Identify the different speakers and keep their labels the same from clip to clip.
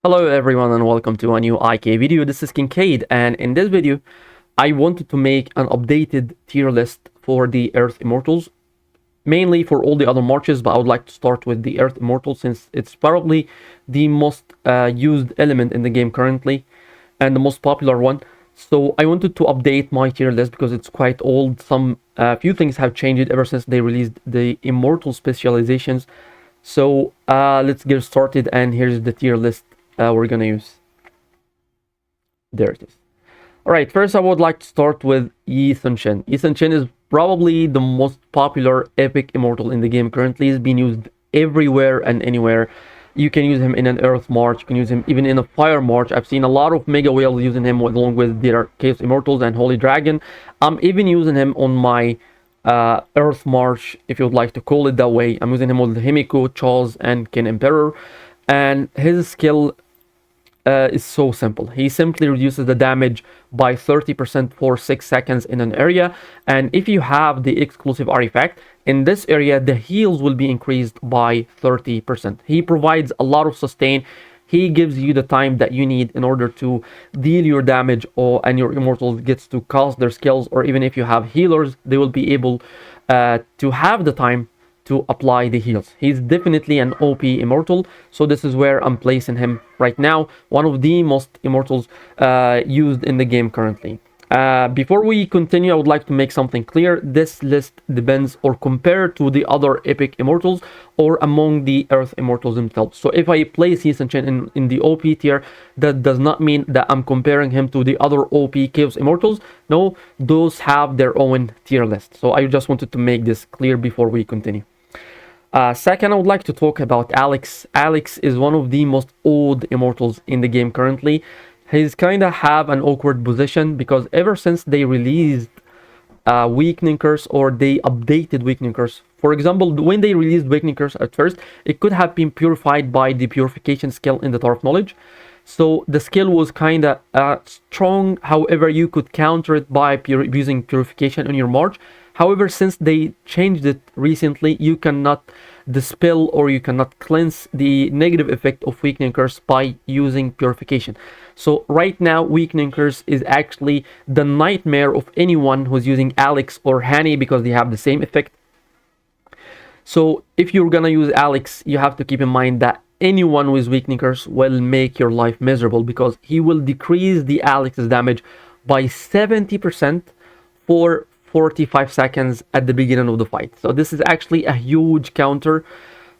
Speaker 1: Hello everyone and welcome to a new IK video. This is Kincaid, and in this video I wanted to make an updated tier list for the Earth Immortals, mainly for all the other marches, but I would like to start with the Earth Immortals since it's probably the most used element in the game currently and the most popular one. So I wanted to update my tier list because it's quite old. Some few things have changed ever since they released the Immortal specializations. So let's get started, and here's the tier list we're gonna use. There it is. All right, first I would like to start with Sun-Shin. Sun-Shin is probably the most popular epic immortal in the game currently. He's being used everywhere and anywhere. You can use him in an Earth March, you can use him even in a Fire March. I've seen a lot of Mega Whales using him along with their Chaos Immortals and Holy Dragon. I'm even using him on my Earth March, if you would like to call it that way. I'm using him with Himiko, Charles, and Ken Emperor. And his skill is so simple. He simply reduces the damage by 30% for 6 seconds in an area, and if you have the exclusive artifact in this area, the heals will be increased by 30%. He provides a lot of sustain. He gives you the time that you need in order to deal your damage, and your immortals gets to cast their skills, or even if you have healers, they will be able to have the time to apply the heals. He's definitely an OP immortal, so this is where I'm placing him right now. One of the most immortals used in the game currently. Before we continue, I would like to make something clear. This list depends or compared to the other epic immortals or among the Earth immortals themselves. So if I place Sun-Shin in the OP tier, that does not mean that I'm comparing him to the other OP Chaos immortals. No, those have their own tier list. So I just wanted to make this clear before we continue. Second, I would like to talk about Alex. Alex is one of the most old immortals in the game currently. He's kind of have an awkward position because ever since they released Weakening Curse, or they updated Weakening Curse. For example, when they released Weakening Curse at first, it could have been purified by the purification skill in the Tower of Knowledge. So the skill was kind of strong. However, you could counter it by using purification on your march. However, since they changed it recently, you cannot dispel or you cannot cleanse the negative effect of Weakening Curse by using purification. So right now, Weakening Curse is actually the nightmare of anyone who's using Alex or Hani because they have the same effect. So if you're gonna use Alex, you have to keep in mind that anyone with Weakening Curse will make your life miserable because he will decrease the Alex's damage by 70% for 45 seconds at the beginning of the fight. So this is actually a huge counter.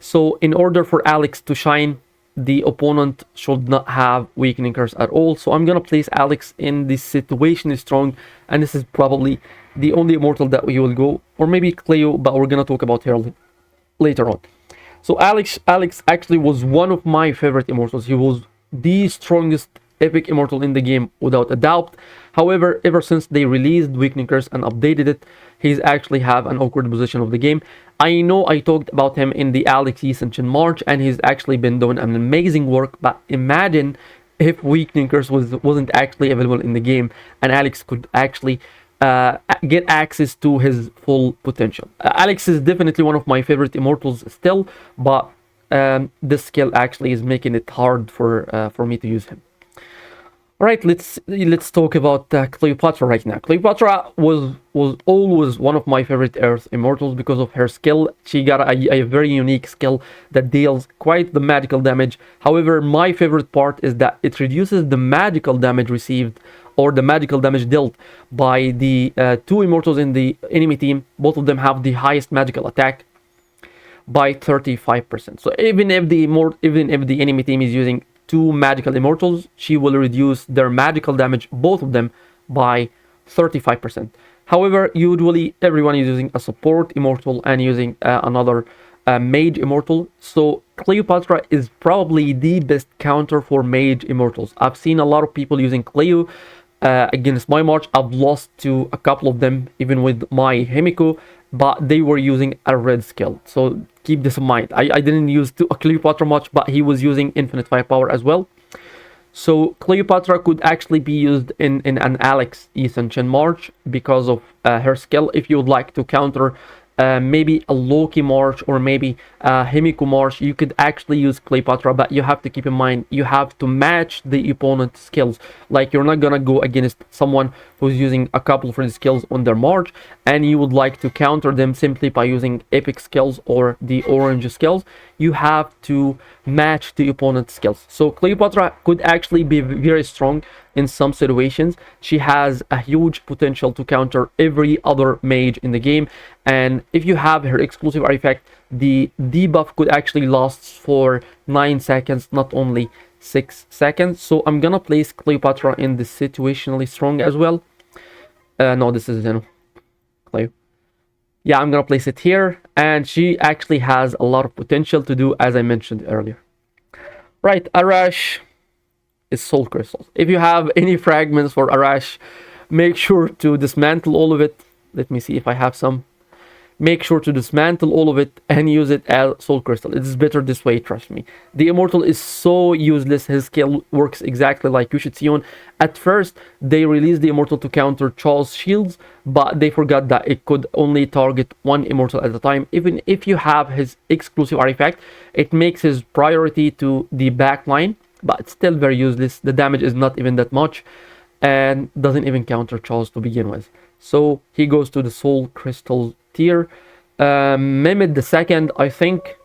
Speaker 1: So in order for Alex to shine, the opponent should not have Weakening Curse at all. So I'm gonna place Alex in this situation is strong, and this is probably the only immortal that we will go, or maybe Cleo, but we're gonna talk about her later on. So Alex actually was one of my favorite immortals. He was the strongest epic immortal in the game without a doubt. However, ever since they released Weakening Curse and updated it, he's actually have an awkward position of the game. I know I talked about him in the Alex Sun-Shin March, and he's actually been doing an amazing work, but imagine if Weakening Curse wasn't actually available in the game and Alex could actually get access to his full potential. Alex is definitely one of my favorite immortals still, but this skill actually is making it hard for me to use him. All right, let's talk about Cleopatra right now. Cleopatra was always one of my favorite Earth immortals because of her skill. She got a very unique skill that deals quite the magical damage. However, my favorite part is that it reduces the magical damage received or the magical damage dealt by the two immortals in the enemy team. Both of them have the highest magical attack by 35%. So even if the enemy team is using two magical immortals, she will reduce their magical damage, both of them, by 35%. However, usually everyone is using a support immortal and using another mage immortal. So Cleopatra is probably the best counter for mage immortals. I've seen a lot of people using Cleo against my march. I've lost to a couple of them, even with my Himiko, but they were using a red skill. So keep this in mind. I didn't use a Cleopatra much, but he was using infinite firepower as well. So Cleopatra could actually be used in an Alex Sun-Shin March because of her skill. If you would like to counter maybe a Loki March or maybe a Himiko March, you could actually use Cleopatra, but you have to keep in mind you have to match the opponent's skills. Like, you're not gonna go against someone who's using a couple of different skills on their march and you would like to counter them simply by using epic skills or the orange skills. You have to match the opponent's skills. So Cleopatra could actually be very strong in some situations. She has a huge potential to counter every other mage in the game, and if you have her exclusive artifact, the debuff could actually last for 9 seconds, not only 6 seconds. So I'm gonna place Cleopatra in the situationally strong as well. No, this is Zeno. Cleo. Yeah, I'm gonna place it here, and she actually has a lot of potential to do, as I mentioned earlier. Right, Arash is soul crystals. If you have any fragments for Arash, make sure to dismantle all of it. Let me see if I have some. Make sure to dismantle all of it and use it as soul crystal. It's better this way, trust me. The immortal is so useless. His skill works exactly like Yushitsuyon. At first, they released the immortal to counter Charles' shields, but they forgot that it could only target one immortal at a time. Even if you have his exclusive artifact, it makes his priority to the back line, but it's still very useless. The damage is not even that much and doesn't even counter Charles to begin with. So he goes to the soul crystal tier. Mehmed the second, I think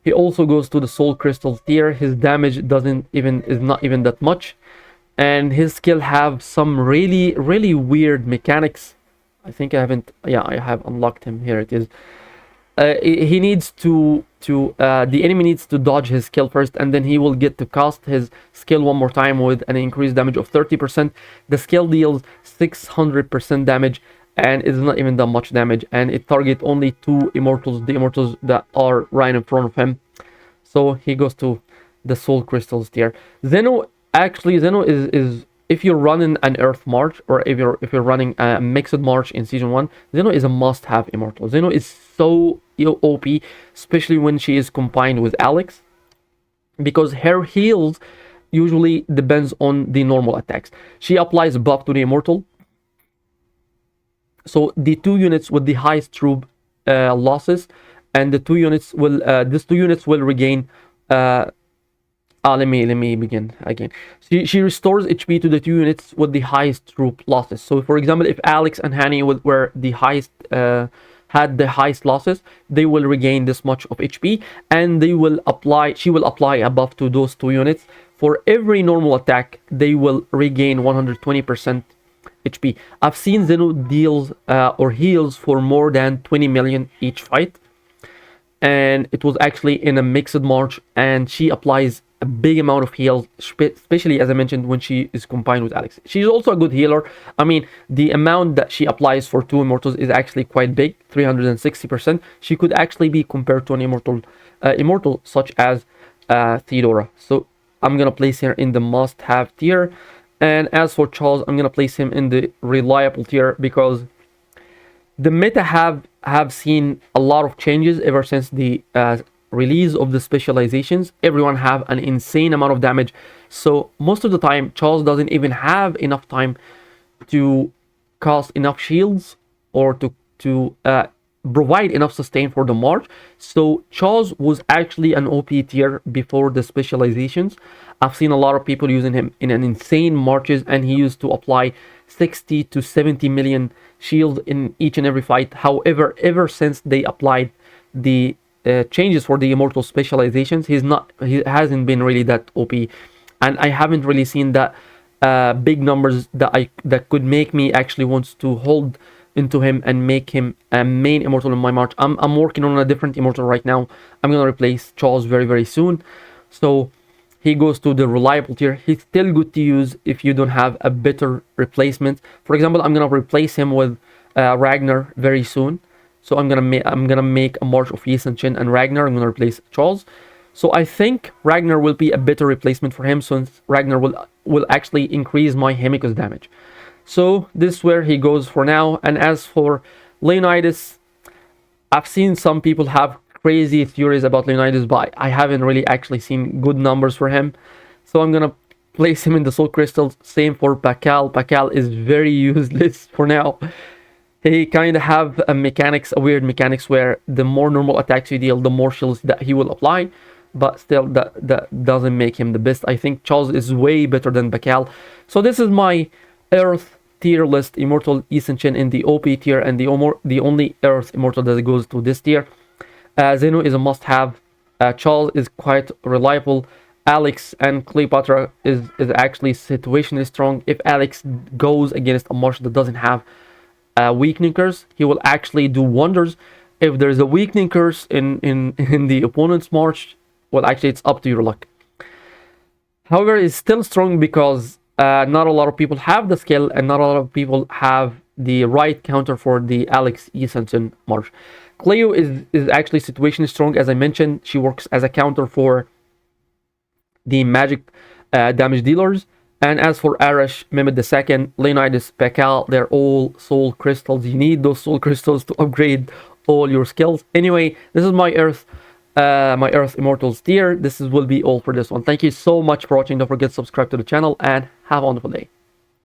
Speaker 1: he also goes to the soul crystal tier. His damage is not even that much, and his skill have some really weird mechanics. I think I haven't, yeah, I have unlocked him. Here it is. He needs to the enemy needs to dodge his skill first, and then he will get to cast his skill one more time with an increased damage of 30%. The skill deals 600% damage, and it's not even that much damage, and it targets only 2 immortals, the immortals that are right in front of him. So he goes to the soul crystals tier. Zeno is if you're running an Earth March, or if you're running a mixed March in Season 1, Zeno is a must-have immortal. Zeno is so OP, especially when she is combined with Alex, because her heals usually depends on the normal attacks. She applies buff to the immortal, so the 2 units with the highest troop losses, and the 2 units will these 2 units will regain let me begin again. She restores HP to the 2 units with the highest troop losses. So for example, if Alex and Hani were the highest had the highest losses, they will regain this much of HP, and she will apply a buff to those 2 units. For every normal attack, they will regain 120% HP. I've seen Zeno deals or heals for more than 20 million each fight, and it was actually in a mixed march, and she applies a big amount of heals, especially as I mentioned when she is combined with Alex. She's also a good healer. I mean, the amount that she applies for 2 immortals is actually quite big, 360%. She could actually be compared to an immortal such as Theodora. So I'm gonna place her in the must-have tier. And as for Charles, I'm gonna place him in the reliable tier, because the meta have seen a lot of changes ever since the release of the specializations. Everyone have an insane amount of damage, so most of the time Charles doesn't even have enough time to cast enough shields or to provide enough sustain for the march. So Charles was actually an OP tier before the specializations. I've seen a lot of people using him in an insane marches, and he used to apply 60 to 70 million shield in each and every fight. However, ever since they applied the changes for the immortal specializations, he hasn't been really that OP, and I haven't really seen that big numbers that could make me actually want to hold into him and make him a main immortal in my march. I'm working on a different immortal right now. I'm gonna replace Charles very soon, so he goes to the reliable tier. He's still good to use if you don't have a better replacement. For example, I'm gonna replace him with Ragnar very soon. So I'm gonna make a march of Yi Sun-Shin and Ragnar. I'm gonna replace Charles. So I think Ragnar will be a better replacement for him, since Ragnar will actually increase my Himiko's damage. So this is where he goes for now. And as for Leonidas, I've seen some people have crazy theories about Leonidas, but I haven't really actually seen good numbers for him. So I'm gonna place him in the soul crystals. Same for Pakal. Pakal is very useless for now. He kind of have a mechanics, a weird mechanics where the more normal attacks you deal, the more shields that he will apply. But still, that doesn't make him the best. I think Charles is way better than Bakal. So this is my Earth tier list: Immortal, Sun-Shin in the OP tier, and the only Earth Immortal that goes to this tier. Zeno is a must-have. Charles is quite reliable. Alex and Cleopatra is actually situationally strong. If Alex goes against a marshal that doesn't have weakening curse, he will actually do wonders. If there's a weakening curse in the opponent's march, well, actually, it's up to your luck. However, it's still strong because not a lot of people have the skill, and not a lot of people have the right counter for the Alex Sun-Shin march. Cleo is actually situationally strong, as I mentioned. She works as a counter for the magic damage dealers. And as for Arash, Mehmed II, Leonidas, Bakal, they're all soul crystals. You need those soul crystals to upgrade all your skills. Anyway, this is my Earth Immortals tier. Will be all for this one. Thank you so much for watching. Don't forget to subscribe to the channel and have a wonderful day.